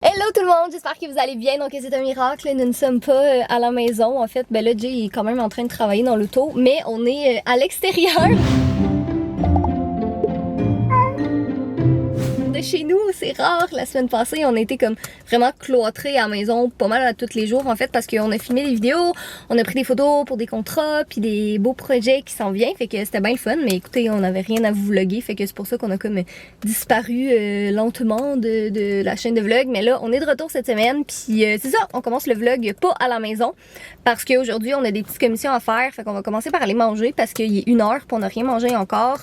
Hello tout le monde, j'espère que vous allez bien. Donc c'est un miracle, nous ne sommes pas à la maison. En fait, ben là Jay est quand même en train de travailler dans l'auto, mais on est à l'extérieur de chez nous. C'est rare. La semaine passée, on a été comme vraiment cloîtrés à la maison pas mal à tous les jours en fait, parce qu'on a filmé des vidéos, on a pris des photos pour des contrats puis des beaux projets qui s'en viennent. Fait que c'était bien le fun, mais écoutez, on n'avait rien à vous vlogger, fait que c'est pour ça qu'on a comme disparu lentement de la chaîne de vlog. Mais là, on est de retour cette semaine, puis c'est ça, on commence le vlog pas à la maison parce qu'aujourd'hui on a des petites commissions à faire. Fait qu'on va commencer par aller manger parce qu'il est 1h puis on n'a rien mangé encore.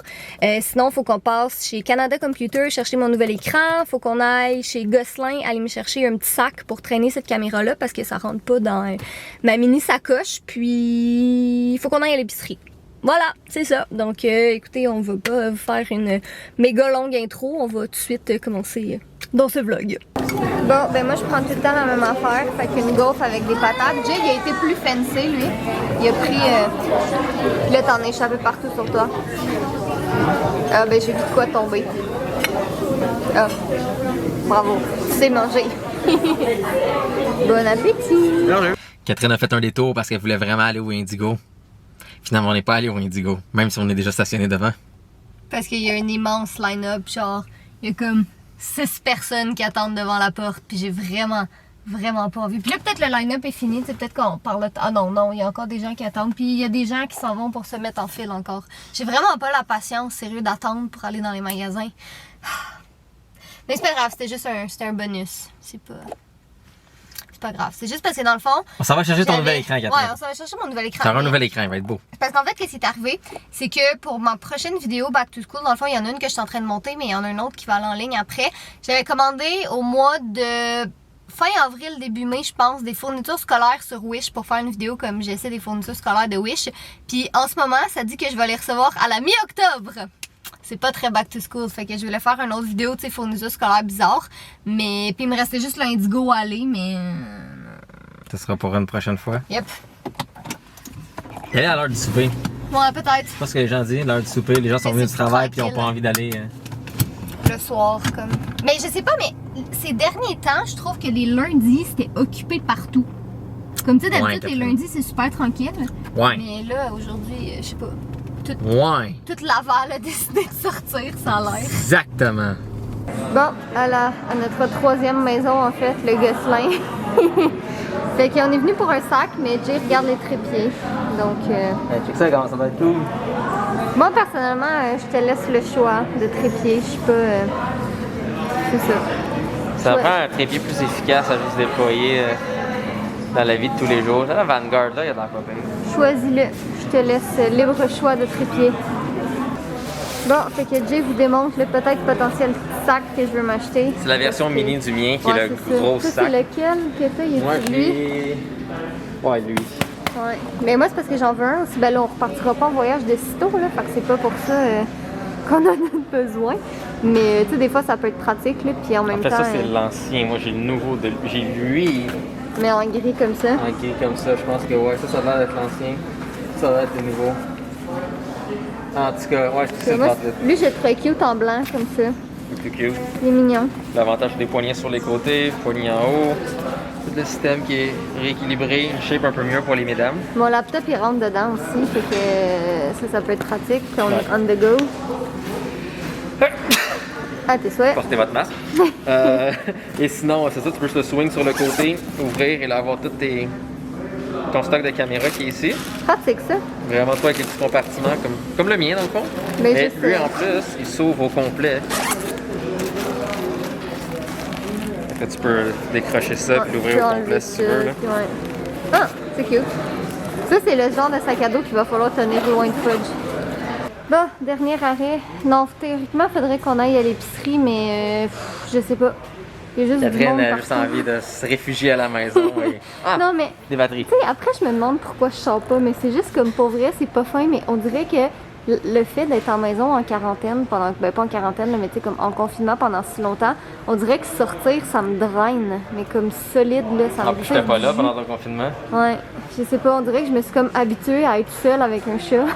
Sinon, faut qu'on passe chez Canada Computer chercher mon nouvel écran. Faut qu'on aille chez Gosselin aller me chercher un petit sac pour traîner cette caméra-là parce que ça rentre pas dans ma mini sacoche. Puis il faut qu'on aille à l'épicerie. Voilà, c'est ça. Donc écoutez, on va pas vous faire une méga longue intro. On va tout de suite commencer dans ce vlog. Bon, ben moi je prends tout le temps la même affaire. Fait qu'une gaufre avec des patates. Jay, il a été plus fancy lui. Il a pris... là t'en as échappé partout sur toi. Ah ben j'ai vu de quoi tomber. Ah, bravo, tu sais manger. Bon appétit. Catherine a fait un détour parce qu'elle voulait vraiment aller au Indigo. Finalement, on n'est pas allé au Indigo, même si on est déjà stationné devant. Parce qu'il y a un immense line-up, genre, il y a comme 6 personnes qui attendent devant la porte, puis j'ai vraiment pas envie. Puis là, peut-être le line-up est fini, c'est peut-être qu'on parle... Ah non, il y a encore des gens qui attendent, puis il y a des gens qui s'en vont pour se mettre en file encore. J'ai vraiment pas la patience, sérieux, d'attendre pour aller dans les magasins. Mais c'est pas grave, c'était un bonus. C'est pas grave. C'est juste parce que dans le fond... On s'en va chercher ton nouvel écran, Catherine. Ouais, on s'en va chercher mon nouvel écran. T'auras un nouvel écran, il va être beau. Parce qu'en fait, ce qui est arrivé, c'est que pour ma prochaine vidéo Back to School, dans le fond, il y en a une que je suis en train de monter, mais il y en a une autre qui va aller en ligne après. J'avais commandé au mois de... fin avril, début mai, je pense, des fournitures scolaires sur Wish pour faire une vidéo comme j'essaie des fournitures scolaires de Wish. Puis en ce moment, ça dit que je vais les recevoir à la mi-octobre. C'est pas très back to school, fait que je voulais faire une autre vidéo, tu sais, fournitures scolaires bizarres. Mais puis il me restait juste l'Indigo à aller, mais... Ce sera pour une prochaine fois. Yep. Elle est à l'heure du souper. Ouais, peut-être. C'est pas ce que les gens disent, l'heure du souper. Les gens sont venus du travail puis ils ont pas envie d'aller... Le soir, comme... Mais je sais pas, mais ces derniers temps, je trouve que les lundis, c'était occupé partout. Comme tu sais, d'habitude, les lundis, c'est super tranquille. Ouais. Mais là, aujourd'hui, je sais pas. Toute Laval a décidé de sortir, ça a l'air. Exactement. Bon, à notre troisième maison, en fait, le Gosselin. Fait qu'on est venu pour un sac, mais Jay regarde les trépieds. Donc... check ça, comment ça va être cool. Moi, personnellement, je te laisse le choix de trépied. Je suis pas... c'est ça. Ça prend un trépied plus efficace à juste déployer dans la vie de tous les jours. La Vanguard, là, il y a de la pas pire. Choisis-le. Je te laisse libre choix de trépied. Bon, fait que Jay vous démontre le peut-être potentiel sac que je veux m'acheter. C'est la version mini du mien qui est le gros ça, sac. C'est lequel que t'as? Il est lui? Ouais, lui. Ouais. Mais moi, c'est parce que j'en veux un aussi. Ben là, on repartira pas en voyage de sitôt, là. Fait que c'est pas pour ça qu'on en a besoin. Mais tu sais, des fois, ça peut être pratique, là. Puis en même temps. Ça, c'est l'ancien. Moi, j'ai le nouveau. J'ai lui. Mais en gris comme ça. Ok, comme ça. Je pense que ouais, ça a l'air d'être l'ancien. Ça va être le nouveau. En tout cas, ouais, c'est ça. Lui, je le ferais cute en blanc, comme ça. C'est plus cute. Il est mignon. L'avantage des poignets sur les côtés, poignets en haut. Tout le système qui est rééquilibré, une shape un peu mieux pour les mesdames. Mon laptop, il rentre dedans aussi, fait que ça peut être pratique. Puis on est on the go. Ah, t'es souhait. Portez votre masque. Et sinon, c'est ça, tu peux le swing sur le côté, ouvrir et là avoir tout ton stock de caméra qui est ici. Pratique ça. Vraiment toi avec les petits compartiments comme le mien dans le fond. Mais lui en plus, il s'ouvre au complet. Fait que tu peux décrocher ça et l'ouvrir au complet si tu veux. Là. Ouais. Ah, c'est cute. Ça, c'est le genre de sac à dos qu'il va falloir tenir loin de Fudge. Bon, dernier arrêt. Non, théoriquement, il faudrait qu'on aille à l'épicerie, mais je sais pas. Il y a juste Catherine a juste envie de se réfugier à la maison. Et... Ah, non, mais des batteries. Tu sais, après, je me demande pourquoi je sors pas, mais c'est juste comme pour vrai, c'est pas fin, mais on dirait que le fait d'être en maison en quarantaine, pendant ben pas en quarantaine, mais tu sais, comme en confinement pendant si longtemps, on dirait que sortir, ça me draine, mais comme solide, là, ça me draine. J'étais pas là pendant ton confinement? Ouais, je sais pas, on dirait que je me suis comme habituée à être seule avec un chat.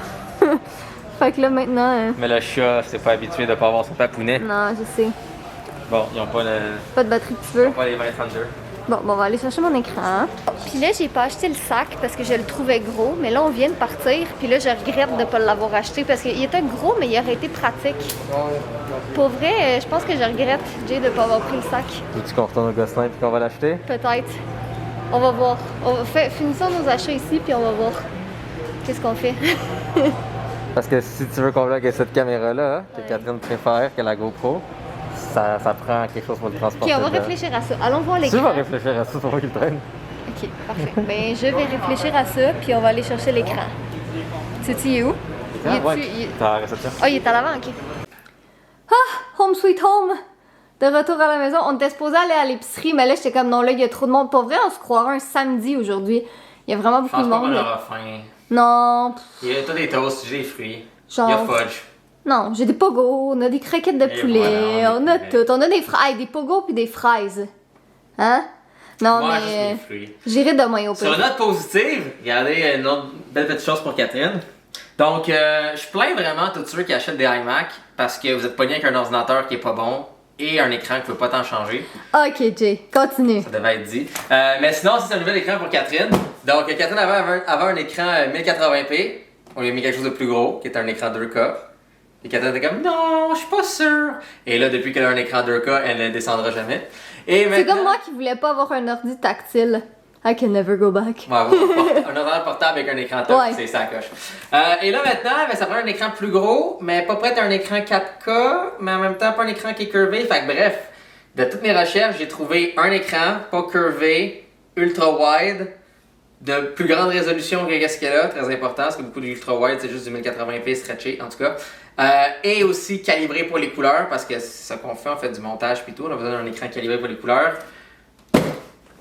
Fait que là, maintenant... Mais le chat, c'est pas habitué de pas avoir son papounet. Non, je sais. Bon, ils ont pas le. Pas de batterie que tu veux. Pas les 2032. Bon, on va aller chercher mon écran. Puis là, j'ai pas acheté le sac parce que je le trouvais gros, mais là, on vient de partir, puis là, je regrette de pas l'avoir acheté parce qu'il était gros, mais il aurait été pratique. Pour vrai, je pense que je regrette, Jay, de pas avoir pris le sac. Veux-tu qu'on retourne au Gosselin et qu'on va l'acheter? Peut-être. On va voir. Finissons nos achats ici, puis on va voir qu'est-ce qu'on fait. Parce que si tu veux qu'on vlog avec cette caméra-là, hein, que Ouais. Catherine préfère, que la GoPro, ça prend quelque chose pour le Ok, transporter. on va dedans. réfléchir à ça. Allons voir Tu l'écran. vas réfléchir à ça, pour qu'il traîne. Ok, parfait. Ben, je vais réfléchir à ça, puis on va aller chercher l'écran. Sais-tu, il est où? Il est-tu- il- T'as la réception. Ah, il est à l'avant, ok. Ah, home sweet home! De retour à la maison, on était supposé aller à l'épicerie, mais là, j'étais comme non, là, il y a trop de monde. Pour vrai, on se croirait un samedi aujourd'hui. Il y a vraiment Je beaucoup pense de pas monde. qu'on aura faim. Non, Il y a tous des toasts, j'ai des fruits. Genre- Il y a fudge. non, j'ai des pogos, on a des croquettes de Et poulet, voilà, on a des tout. On a des fraises, des pogos puis des fraises. Hein? Non, Moi, mais juste mes fruits. j'irai demain au Sur pire. une note positive, regardez une autre belle petite chose pour Catherine. Donc, je plains vraiment tous ceux qui achètent des iMac parce que vous êtes pogné avec un ordinateur qui est pas bon et un écran qui ne peut pas tant changer. Ok, Jay, continue. Ça devait être dit. Mais sinon, c'est un nouvel écran pour Catherine. Donc, Catherine avait un écran 1080p. On lui a mis quelque chose de plus gros, qui est un écran 2K. Et Catherine était comme, non, je suis pas sûre. Et là, depuis qu'elle a un écran 2K, elle ne descendra jamais. Et C'est maintenant... comme moi qui voulais pas avoir un ordi tactile. I can never go back. Ouais, un ordinateur portable avec un écran top, Ouais. c'est ça coche. Et là maintenant, ben, ça prend un écran plus gros, mais pas prêt à un écran 4K, mais en même temps pas un écran qui est curvé. Fait que bref, de toutes mes recherches, j'ai trouvé un écran pas curvé, ultra wide, de plus grande résolution que ce qu'elle a, très important, parce que beaucoup d'ultra wide c'est juste du 1080p stretché en tout cas. Et aussi calibré pour les couleurs, parce que c'est ça qu'on fait, on fait du montage puis tout, on a besoin d'un écran calibré pour les couleurs.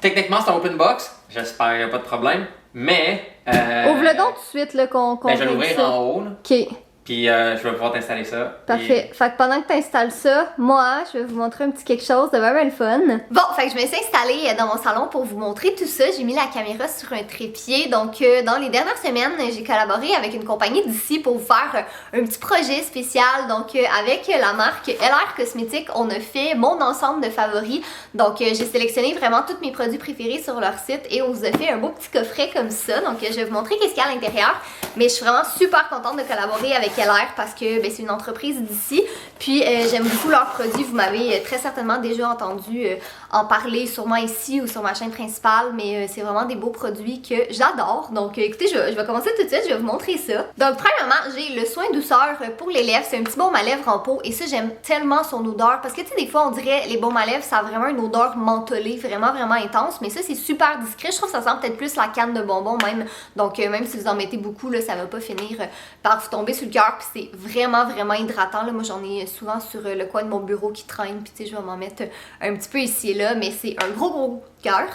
Techniquement, c'est un open box. J'espère qu'il n'y a pas de problème. Mais. Ouvre-le donc tout de suite, là, qu'on Ben, je vais règle l'ouvrir ça. en haut. Là. Ok, Puis je vais pouvoir t'installer ça. parfait. Fait que pendant que tu installes ça, moi, je vais vous montrer un petit quelque chose de vraiment le fun. Bon, fait que je me suis installée dans mon salon pour vous montrer tout ça. J'ai mis la caméra sur un trépied. Donc, dans les dernières semaines, j'ai collaboré avec une compagnie d'ici pour vous faire un petit projet spécial. Donc, avec la marque LR Cosmétiques, on a fait mon ensemble de favoris. Donc, j'ai sélectionné vraiment tous mes produits préférés sur leur site et on vous a fait un beau petit coffret comme ça. Donc, je vais vous montrer qu'est-ce qu'il y a à l'intérieur. Mais je suis vraiment super contente de collaborer avec LR parce que ben, c'est une entreprise d'ici. Puis j'aime beaucoup leurs produits. Vous m'avez très certainement déjà entendu en parler sûrement ici ou sur ma chaîne principale. Mais c'est vraiment des beaux produits que j'adore. Donc écoutez, je vais commencer tout de suite. Je vais vous montrer ça. Donc premièrement, j'ai le soin douceur pour les lèvres. C'est un petit baume à lèvres en peau. Et ça, j'aime tellement son odeur. Parce que tu sais, des fois, on dirait les baumes à lèvres, ça a vraiment une odeur mentholée. Vraiment, vraiment intense. Mais ça, c'est super discret. Je trouve que ça sent peut-être plus la canne de bonbons même. Donc même si vous en mettez beaucoup, là, ça va pas finir par vous tomber sur le cœur. Puis c'est vraiment, vraiment hydratant. Là. Moi, j'en ai souvent sur le coin de mon bureau qui traîne. Puis tu sais, je vais m'en mettre un petit peu ici et là. Mais c'est un gros, gros coup de cœur.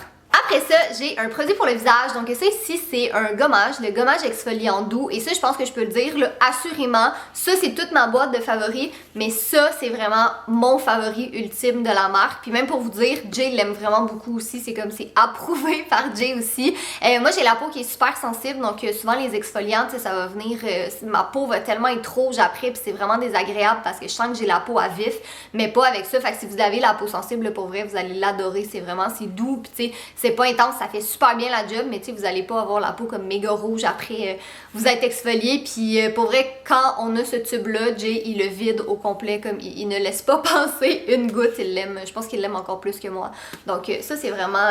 Après ça, j'ai un produit pour le visage. Donc ça ici, c'est un gommage, le gommage exfoliant doux. Et ça, je pense que je peux le dire, là, assurément, ça, c'est toute ma boîte de favoris. Mais ça, c'est vraiment mon favori ultime de la marque. Puis même pour vous dire, Jay l'aime vraiment beaucoup aussi. C'est comme c'est approuvé par Jay aussi. Moi, j'ai la peau qui est super sensible. Donc souvent, les exfoliants, ça va venir... ma peau va tellement être rouge après. Puis c'est vraiment désagréable parce que je sens que j'ai la peau à vif. Mais pas avec ça. Fait que si vous avez la peau sensible, pour vrai, vous allez l'adorer. C'est vraiment, c'est doux. Puis tu sais, c'est pas intense, ça fait super bien la job, mais tu sais, vous allez pas avoir la peau comme méga rouge après vous êtes exfolié. Puis pour vrai, quand on a ce tube-là, Jay, il le vide au complet, comme il ne laisse pas passer une goutte, il l'aime. Je pense qu'il l'aime encore plus que moi. Donc ça, c'est vraiment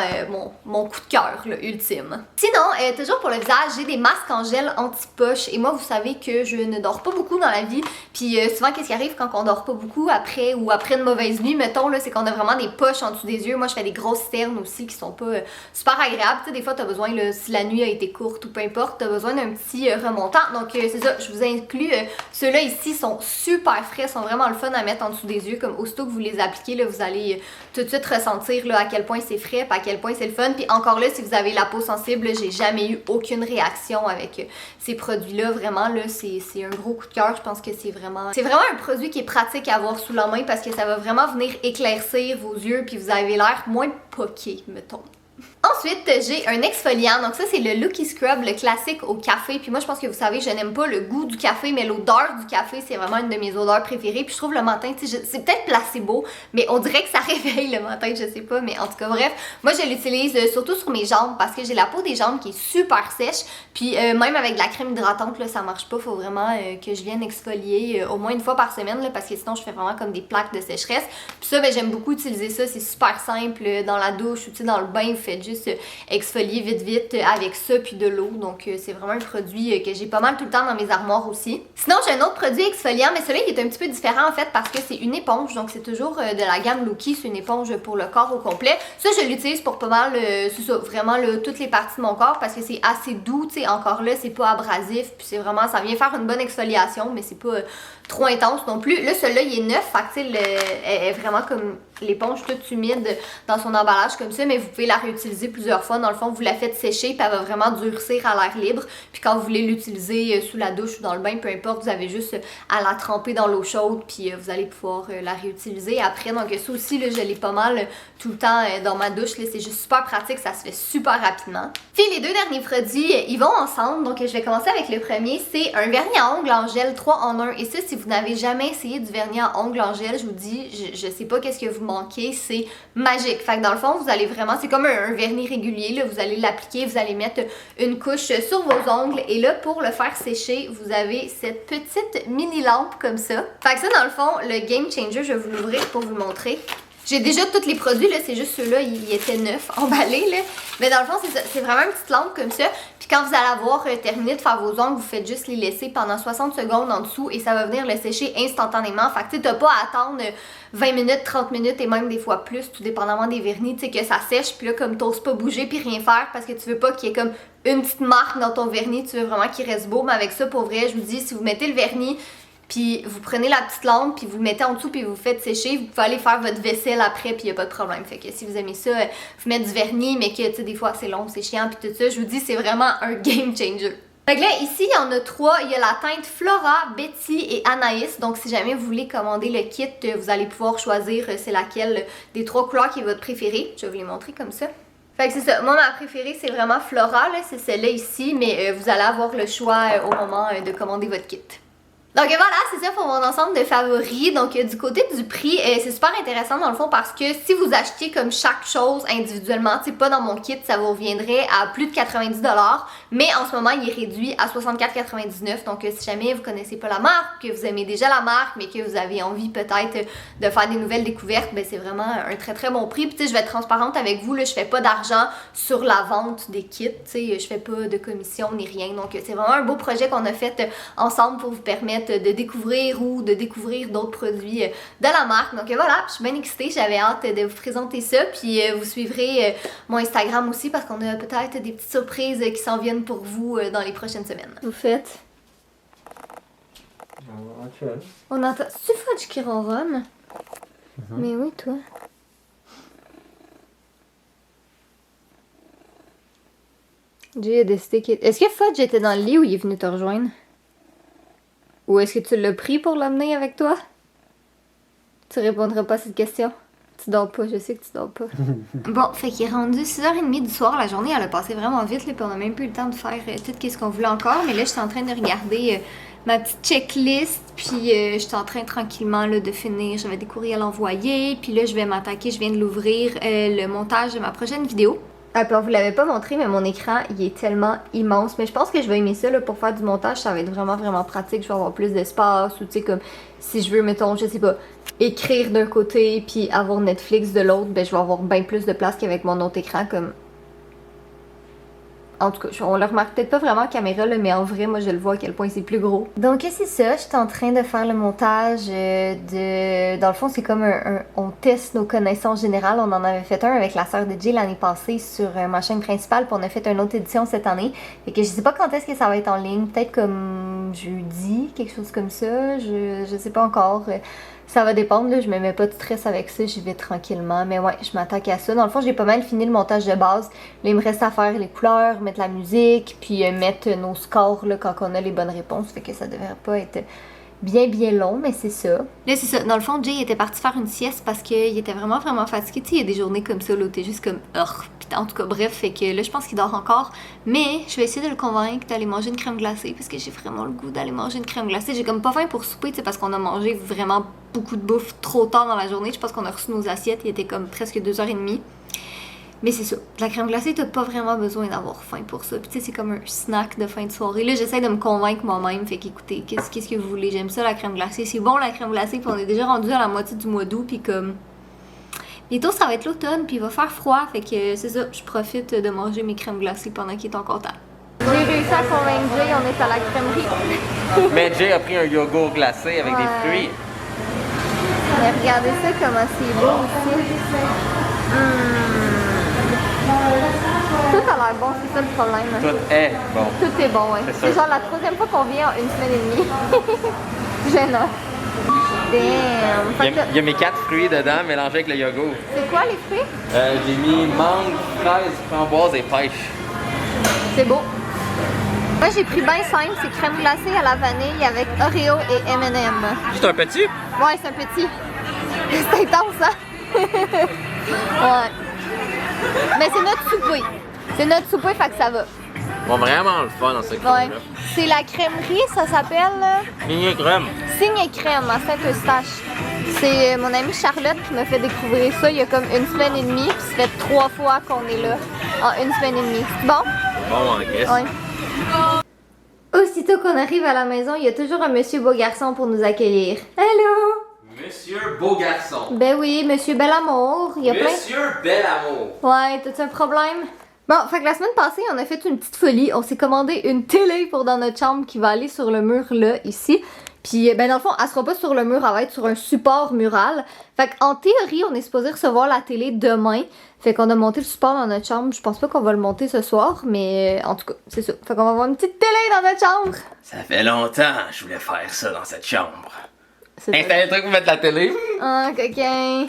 mon coup de cœur, là, ultime. Sinon, toujours pour le visage, j'ai des masques en gel anti-poche. Et moi, vous savez que je ne dors pas beaucoup dans la vie. Puis souvent, qu'est-ce qui arrive quand on dort pas beaucoup après ou après une mauvaise nuit, mettons, là, c'est qu'on a vraiment des poches en dessous des yeux. Moi, je fais des grosses cernes aussi qui sont pas super agréables. Tu sais, des fois, t'as besoin, là, si la nuit a été courte ou peu importe, t'as besoin d'un petit remontant. Donc, c'est ça, je vous inclus. Ceux-là ici sont super frais, sont vraiment le fun à mettre en dessous des yeux. Comme aussitôt que vous les appliquez, là, vous allez tout de suite ressentir là, à quel point c'est frais, puis à quel point c'est le fun. Puis encore là, si vous avez la peau sensible, j'ai jamais eu aucune réaction avec ces produits-là. Vraiment, là, c'est un gros coup de cœur. Je pense que c'est vraiment un produit qui est pratique à avoir sous la main parce que ça va vraiment venir éclaircir vos yeux, puis vous avez l'air moins poqué, mettons. Ensuite, j'ai un exfoliant. Donc ça, c'est le Lucky Scrub, le classique au café. Puis moi, je pense que vous savez, je n'aime pas le goût du café, mais l'odeur du café, c'est vraiment une de mes odeurs préférées. Puis je trouve le matin, c'est peut-être placebo, mais on dirait que ça réveille le matin, je sais pas. Mais en tout cas, bref, moi, je l'utilise surtout sur mes jambes parce que j'ai la peau des jambes qui est super sèche. Puis même avec de la crème hydratante, là, ça marche pas. Faut vraiment que je vienne exfolier au moins une fois par semaine, là, parce que sinon, je fais vraiment comme des plaques de sécheresse. Puis ça, ben, j'aime beaucoup utiliser ça. C'est super simple dans la douche ou dans le bain, vous faites juste exfolier vite avec ça puis de l'eau. Donc c'est vraiment un produit que j'ai pas mal tout le temps dans mes armoires aussi. Sinon j'ai un autre produit exfoliant, mais celui-là il est un petit peu différent en fait parce que c'est une éponge. Donc c'est toujours de la gamme Lucky, c'est une éponge pour le corps au complet. Ça je l'utilise pour pas mal, c'est ça, vraiment toutes les parties de mon corps parce que c'est assez doux, tu sais, encore là c'est pas abrasif puis c'est vraiment, ça vient faire une bonne exfoliation mais c'est pas trop intense non plus. Là celui-là il est neuf, fait que tu sais, elle est vraiment comme l'éponge toute humide dans son emballage comme ça, mais vous pouvez la réutiliser plusieurs fois. Dans le fond, vous la faites sécher puis elle va vraiment durcir à l'air libre. Puis quand vous voulez l'utiliser sous la douche ou dans le bain, peu importe, vous avez juste à la tremper dans l'eau chaude puis vous allez pouvoir la réutiliser après. Donc ça aussi, là, je l'ai pas mal tout le temps dans ma douche. C'est juste super pratique, ça se fait super rapidement. Puis les deux derniers produits, ils vont ensemble. Donc je vais commencer avec le premier. C'est un vernis à ongles en gel 3 en 1. Et ça, si vous n'avez jamais essayé du vernis à ongles en gel, je vous dis, je sais pas qu'est-ce que vous manquez, c'est magique. Fait que dans le fond, vous allez vraiment, c'est comme un vernis régulier, là, vous allez l'appliquer, vous allez mettre une couche sur vos ongles et là, pour le faire sécher, vous avez cette petite mini lampe comme ça. Fait que ça, dans le fond, le Game Changer, je vais vous l'ouvrir pour vous le montrer. J'ai déjà tous les produits, là, c'est juste ceux-là, ils étaient neufs, emballés, là. Mais dans le fond, c'est ça, c'est vraiment une petite lampe comme ça. Puis quand vous allez avoir terminé de faire vos ongles, vous faites juste les laisser pendant 60 secondes en dessous et ça va venir le sécher instantanément. Fait que tu sais, t'as pas à attendre 20 minutes, 30 minutes et même des fois plus, tout dépendamment des vernis, tu sais, que ça sèche. Puis là, comme t'oses pas bouger puis rien faire parce que tu veux pas qu'il y ait comme une petite marque dans ton vernis, tu veux vraiment qu'il reste beau. Mais avec ça, pour vrai, je vous dis, si vous mettez le vernis, puis vous prenez la petite lampe, puis vous le mettez en dessous, puis vous faites sécher. Vous pouvez aller faire votre vaisselle après, puis il n'y a pas de problème. Fait que si vous aimez ça, vous mettez du vernis, mais que, tu sais, des fois c'est long, c'est chiant, puis tout ça, je vous dis, c'est vraiment un game changer. Fait que là, ici, il y en a 3. Il y a la teinte Flora, Betty et Anaïs. Donc, si jamais vous voulez commander le kit, vous allez pouvoir choisir c'est laquelle des 3 couleurs qui est votre préférée. Je vais vous les montrer comme ça. Fait que c'est ça. Moi, ma préférée, c'est vraiment Flora, là. C'est celle-là ici, mais vous allez avoir le choix au moment de commander votre kit. Donc voilà, c'est ça pour mon ensemble de favoris. Donc du côté du prix, c'est super intéressant dans le fond parce que si vous achetiez comme chaque chose individuellement, tu sais, pas dans mon kit, ça vous reviendrait à plus de 90$. Mais en ce moment, il est réduit à 64,99$. Donc si jamais vous connaissez pas la marque, que vous aimez déjà la marque, mais que vous avez envie peut-être de faire des nouvelles découvertes, ben c'est vraiment un très bon prix. Puis tu sais, je vais être transparente avec vous, là, je fais pas d'argent sur la vente des kits, tu sais, je fais pas de commission ni rien. Donc c'est vraiment un beau projet qu'on a fait ensemble pour vous permettre de découvrir ou de découvrir d'autres produits de la marque. Donc voilà, je suis bien excitée, j'avais hâte de vous présenter ça, puis vous suivrez mon Instagram aussi parce qu'on a peut-être des petites surprises qui s'en viennent pour vous dans les prochaines semaines. Vous faites? On entend... C'est Fudge qui ronronne? Mais oui, toi. Jay a décidé qu'il... Est-ce que Fudge était dans le lit ou il est venu te rejoindre? Ou est-ce que tu l'as pris pour l'amener avec toi? Tu répondras pas à cette question. Tu dors pas, je sais que tu dors pas. Bon, fait qu'il est rendu 6h30 du soir. La journée, elle a passé vraiment vite, là, puis on a même plus eu le temps de faire tout ce qu'on voulait encore. Mais là, je suis en train de regarder ma petite checklist, puis je suis en train tranquillement là, de finir. J'avais des courriels à envoyer, puis là, je vais m'attaquer, je viens de l'ouvrir, le montage de ma prochaine vidéo. Ah, puis on vous l'avait pas montré, mais mon écran, il est tellement immense. Mais je pense que je vais aimer ça, là, pour faire du montage, ça va être vraiment pratique. Je vais avoir plus d'espace, ou tu sais, comme si je veux, mettons, je sais pas, écrire d'un côté, puis avoir Netflix de l'autre, ben je vais avoir bien plus de place qu'avec mon autre écran, comme... En tout cas, on le remarque peut-être pas vraiment en caméra, là, mais en vrai, moi, je le vois à quel point c'est plus gros. Donc, c'est ça. Je suis en train de faire le montage de... Dans le fond, c'est comme on teste nos connaissances générales. On en avait fait un avec la sœur de Jay l'année passée sur ma chaîne principale, puis on a fait une autre édition cette année. Fait que je sais pas quand est-ce que ça va être en ligne. Peut-être comme jeudi, quelque chose comme ça. Je sais pas encore. Ça va dépendre, là, je me mets pas de stress avec ça, j'y vais tranquillement. Mais ouais, je m'attaque à ça. Dans le fond, j'ai pas mal fini le montage de base. Là, il me reste à faire les couleurs, mettre la musique, puis mettre nos scores là, quand on a les bonnes réponses. Fait que ça devrait pas être bien long, mais c'est ça. Là, c'est ça. Dans le fond, Jay était parti faire une sieste parce qu'il était vraiment fatigué. Tu sais, il y a des journées comme ça, là, où t'es juste comme... Puis en tout cas, bref, fait que là, je pense qu'il dort encore. Mais je vais essayer de le convaincre d'aller manger une crème glacée parce que j'ai vraiment le goût d'aller manger une crème glacée. J'ai comme pas faim pour souper, tu sais, parce qu'on a mangé vraiment beaucoup de bouffe trop tard dans la journée. Je pense qu'on a reçu nos assiettes, il était comme presque 2h30. Mais c'est ça, la crème glacée, t'as pas vraiment besoin d'avoir faim pour ça. Puis tu sais, c'est comme un snack de fin de soirée. Là, j'essaie de me convaincre moi-même. Fait qu'écoutez, qu'est-ce que vous voulez? J'aime ça, la crème glacée. C'est bon, la crème glacée. Puis on est déjà rendu à la moitié du mois d'août. Puis comme... bientôt, ça va être l'automne. Puis il va faire froid. Fait que c'est ça, je profite de manger mes crèmes glacées pendant qu'il est encore temps. J'ai réussi à convaincre Jay, on est à la crèmerie. Mais Jay a pris un yogourt glacé avec des fruits. Mais regardez ça, comment c'est beau aussi. Tout a l'air bon, c'est ça le problème. Tout est bon. Tout est bon, ouais. C'est genre la troisième fois qu'on vient en une semaine et demie. Gênant. Damn. Il y a mes 4 fruits dedans mélangés avec le yogourt. C'est quoi les fruits? J'ai mis mangue, fraise, framboise et pêche. C'est beau. Moi j'ai pris bien simple, c'est crème glacée à la vanille avec Oreo et M&M. C'est un petit? Ouais, c'est un petit. C'est intense, hein? Ouais. Mais c'est notre souper. C'est notre souper, fait que ça va. Bon, vraiment le fun dans cette crème-là. Ouais. C'est la crèmerie, ça s'appelle... Signe crème. Signe Crème à Saint-Eustache. C'est mon amie Charlotte qui m'a fait découvrir ça il y a comme une semaine et demie. Puis ça fait 3 fois qu'on est là en une semaine et demie. C'est bon? Bon, en caisse. Ouais. Aussitôt qu'on arrive à la maison, il y a toujours un monsieur beau garçon pour nous accueillir. Allô? Monsieur beau garçon. Ben oui, monsieur bel amour. Il y a Monsieur bel amour. Ouais, t'as-tu un problème? Bon, fait que la semaine passée, on a fait une petite folie. On s'est commandé une télé pour dans notre chambre qui va aller sur le mur là, ici. Puis, ben dans le fond, elle sera pas sur le mur, elle va être sur un support mural. Fait qu'en théorie, on est supposé recevoir la télé demain. Fait qu'on a monté le support dans notre chambre. Je pense pas qu'on va le monter ce soir, mais en tout cas, c'est ça. Fait qu'on va avoir une petite télé dans notre chambre. Ça fait longtemps que je voulais faire ça dans cette chambre. C'est Installer le truc pour mettre la télé. Ah, coquin.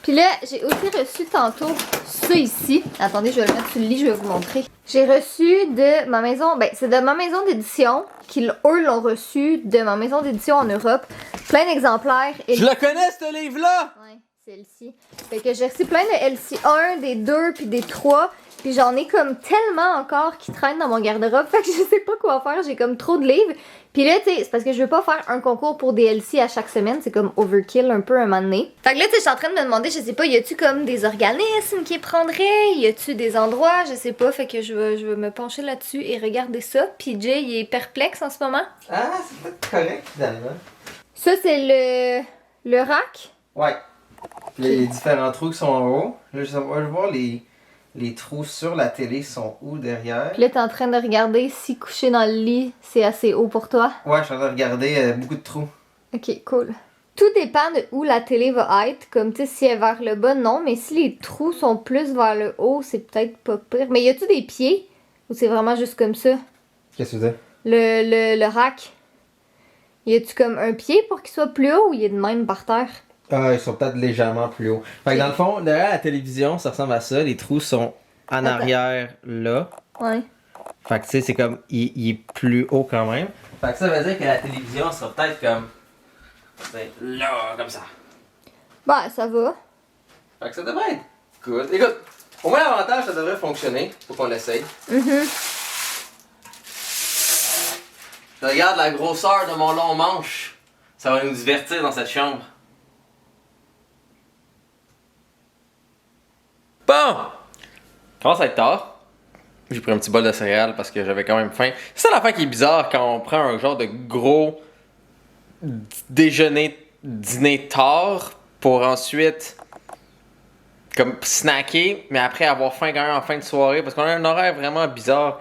Puis là, j'ai aussi reçu tantôt ça ici. Attendez, je vais le mettre sur le lit, je vais vous montrer. J'ai reçu de ma maison, ben c'est de ma maison d'édition, qui eux l'ont reçu de ma maison d'édition en Europe. Plein d'exemplaires. Et... Je le connais ce livre-là! Ouais, c'est Elsie. Fait que j'ai reçu plein de Elsie 1, des 2 puis des 3. Puis j'en ai comme tellement encore qui traînent dans mon garde-robe. Fait que je sais pas quoi faire, j'ai comme trop de livres. Puis là, tu sais, c'est parce que je veux pas faire un concours pour des LC à chaque semaine. C'est comme overkill un peu un moment donné. Fait que là, tu sais, je suis en train de me demander, je sais pas, y a-tu comme des organismes qui prendraient? Y a-tu des endroits? Je sais pas. Fait que je vais me pencher là-dessus et regarder ça. Puis Jay, il est perplexe en ce moment. Ah, c'est peut-être correct finalement. Ça, c'est le rack. Ouais. Puis les différents trous qui sont en haut. Là, je vais voir les trous sur la télé sont où derrière. Puis là, t'es en train de regarder si coucher dans le lit, c'est assez haut pour toi. Ouais, je suis en train de regarder beaucoup de trous. Ok, cool. Tout dépend de où la télé va être. Comme, tu sais, si elle est vers le bas, non. Mais si les trous sont plus vers le haut, c'est peut-être pas pire. Mais y a-tu des pieds? Ou c'est vraiment juste comme ça? Qu'est-ce que c'est? Le rack. Y a-tu comme un pied pour qu'il soit plus haut ou il est de même par terre? Ah, ils sont peut-être légèrement plus hauts. Fait que dans le fond, derrière la télévision, ça ressemble à ça. Les trous sont en arrière là. Ouais. Fait que tu sais, c'est comme, il est plus haut quand même. Fait que ça veut dire que la télévision sera peut-être comme, là, comme ça. Bah, ça va. Fait que ça devrait être good. Écoute, au moins l'avantage, ça devrait fonctionner. Faut qu'on l'essaye. Je regarde la grosseur de mon long manche. Ça va nous divertir dans cette chambre. Bon! Commence à être tard. J'ai pris un petit bol de céréales parce que j'avais quand même faim. C'est ça l'affaire qui est bizarre quand on prend un genre de gros dîner tard pour ensuite comme snacker, mais après avoir faim quand même en fin de soirée parce qu'on a un horaire vraiment bizarre.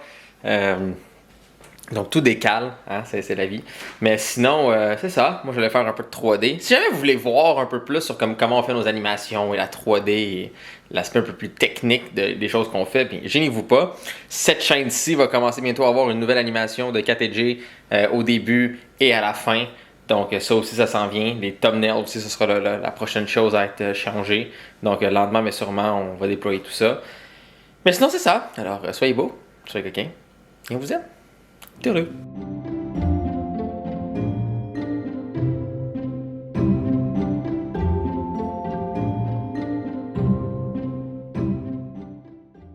Donc tout décale, hein, c'est la vie. Mais sinon, c'est ça. Moi, je voulais faire un peu de 3D. Si jamais vous voulez voir un peu plus sur comment on fait nos animations et la 3D et l'aspect un peu plus technique des choses qu'on fait, bien, gênez-vous pas. Cette chaîne-ci va commencer bientôt à avoir une nouvelle animation de KTG au début et à la fin. Donc ça aussi, ça s'en vient. Les thumbnails aussi, ce sera la prochaine chose à être changée. Donc lentement mais sûrement, on va déployer tout ça. Mais sinon, c'est ça. Alors, soyez beaux, soyez coquins, et on vous aime. Heureux.